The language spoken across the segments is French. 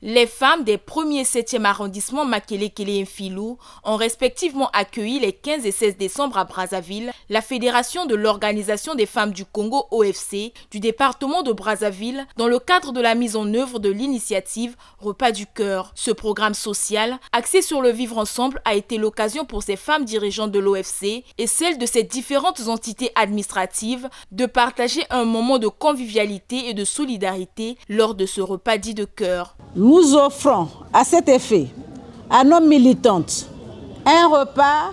Les femmes des 1er et 7e arrondissements Makelekele et Mfilou ont respectivement accueilli les 15 et 16 décembre à Brazzaville la Fédération de l'Organisation des femmes du Congo OFC du département de Brazzaville dans le cadre de la mise en œuvre de l'initiative Repas du Cœur. Ce programme social, axé sur le vivre ensemble, a été l'occasion pour ces femmes dirigeantes de l'OFC et celles de ces différentes entités administratives de partager un moment de convivialité et de solidarité lors de ce repas dit de cœur. Nous offrons à cet effet à nos militantes un repas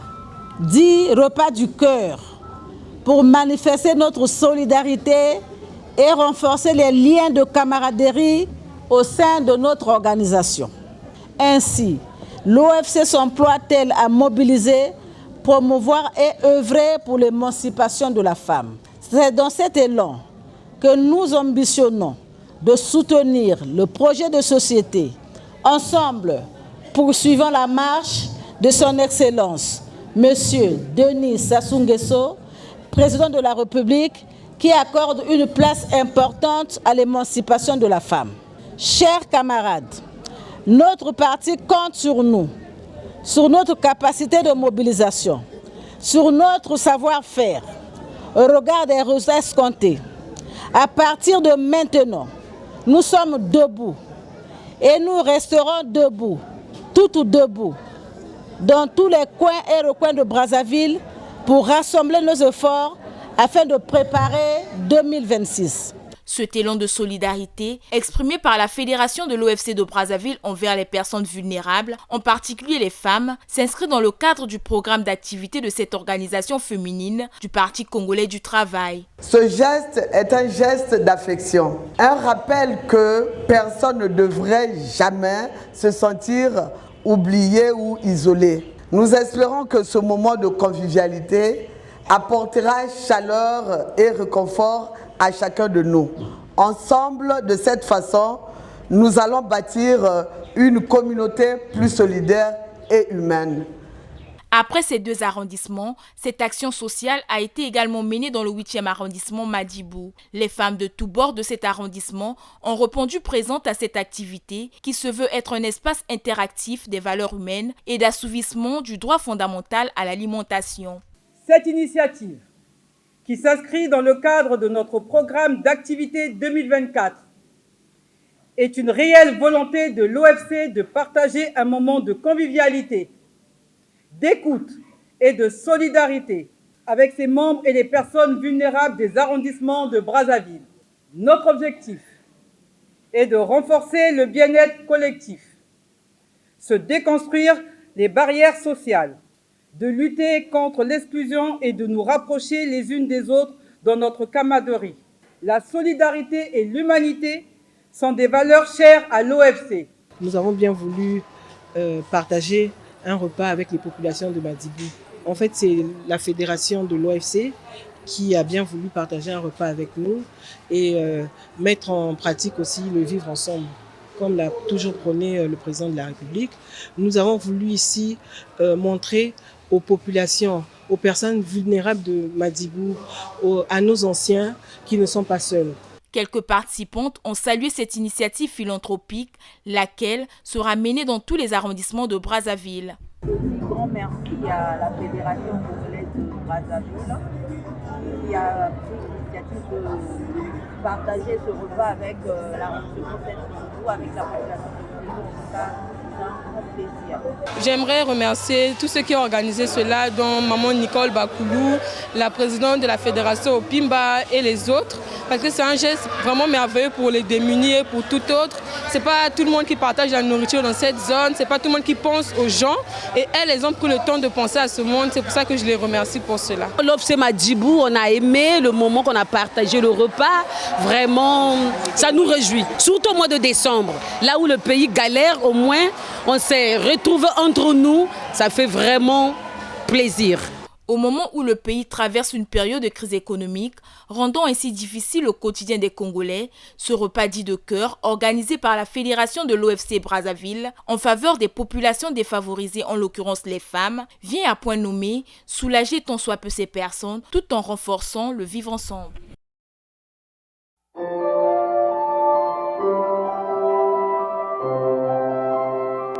dit repas du cœur pour manifester notre solidarité et renforcer les liens de camaraderie au sein de notre organisation. Ainsi, l'OFC s'emploie-t-elle à mobiliser, promouvoir et œuvrer pour l'émancipation de la femme. C'est dans cet élan que nous ambitionnons de soutenir le projet de société. Ensemble, poursuivons la marche de son Excellence, Monsieur Denis Sassou Nguesso, président de la République, qui accorde une place importante à l'émancipation de la femme. Chers camarades, notre parti compte sur nous, sur notre capacité de mobilisation, sur notre savoir-faire, au regard des résultats escomptés. À partir de maintenant, nous sommes debout et nous resterons debout, toutes debout, dans tous les coins et recoins de Brazzaville pour rassembler nos efforts afin de préparer 2026. Cet élan de solidarité, exprimé par la Fédération de l'OFC de Brazzaville envers les personnes vulnérables, en particulier les femmes, s'inscrit dans le cadre du programme d'activité de cette organisation féminine du Parti congolais du travail. Ce geste est un geste d'affection, un rappel que personne ne devrait jamais se sentir oublié ou isolé. Nous espérons que ce moment de convivialité apportera chaleur et réconfort à chacun de nous. Ensemble, de cette façon, nous allons bâtir une communauté plus solidaire et humaine. Après ces deux arrondissements, cette action sociale a été également menée dans le 8e arrondissement Madibou. Les femmes de tous bords de cet arrondissement ont répondu présentes à cette activité qui se veut être un espace interactif des valeurs humaines et d'assouvissement du droit fondamental à l'alimentation. Cette initiative, qui s'inscrit dans le cadre de notre programme d'activité 2024, est une réelle volonté de l'OFC de partager un moment de convivialité, d'écoute et de solidarité avec ses membres et les personnes vulnérables des arrondissements de Brazzaville. Notre objectif est de renforcer le bien-être collectif, se déconstruire les barrières sociales, de lutter contre l'exclusion et de nous rapprocher les unes des autres dans notre camaraderie. La solidarité et l'humanité sont des valeurs chères à l'OFC. Nous avons bien voulu partager un repas avec les populations de Madibou. En fait, c'est la fédération de l'OFC qui a bien voulu partager un repas avec nous et mettre en pratique aussi le vivre ensemble. Comme l'a toujours prôné le président de la République, nous avons voulu ici montrer aux populations, aux personnes vulnérables de Madibou, à nos anciens qui ne sont pas seuls. Quelques participantes ont salué cette initiative philanthropique, laquelle sera menée dans tous les arrondissements de Brazzaville. Un grand merci à la Fédération congolaise de Brazzaville qui a pris l'initiative de partager ce repas avec l'arrondissement Saint-Domingo, avec la population de Domingo. J'aimerais remercier tous ceux qui ont organisé cela, dont Maman Nicole Bakoulou, la présidente de la fédération Opimba et les autres, parce que c'est un geste vraiment merveilleux pour les démunis et pour tout autre. Ce n'est pas tout le monde qui partage la nourriture dans cette zone, ce n'est pas tout le monde qui pense aux gens. Et elles ont pris le temps de penser à ce monde, c'est pour ça que je les remercie pour cela. L'OFC Madibou, on a aimé le moment qu'on a partagé le repas. Vraiment, ça nous réjouit. Surtout au mois de décembre, là où le pays galère, au moins, on s'est retrouvés entre nous. Ça fait vraiment plaisir. Au moment où le pays traverse une période de crise économique, rendant ainsi difficile au quotidien des Congolais, ce repas dit de cœur, organisé par la Fédération de l'OFC Brazzaville, en faveur des populations défavorisées, en l'occurrence les femmes, vient à point nommé soulager tant soit peu ces personnes, tout en renforçant le vivre ensemble.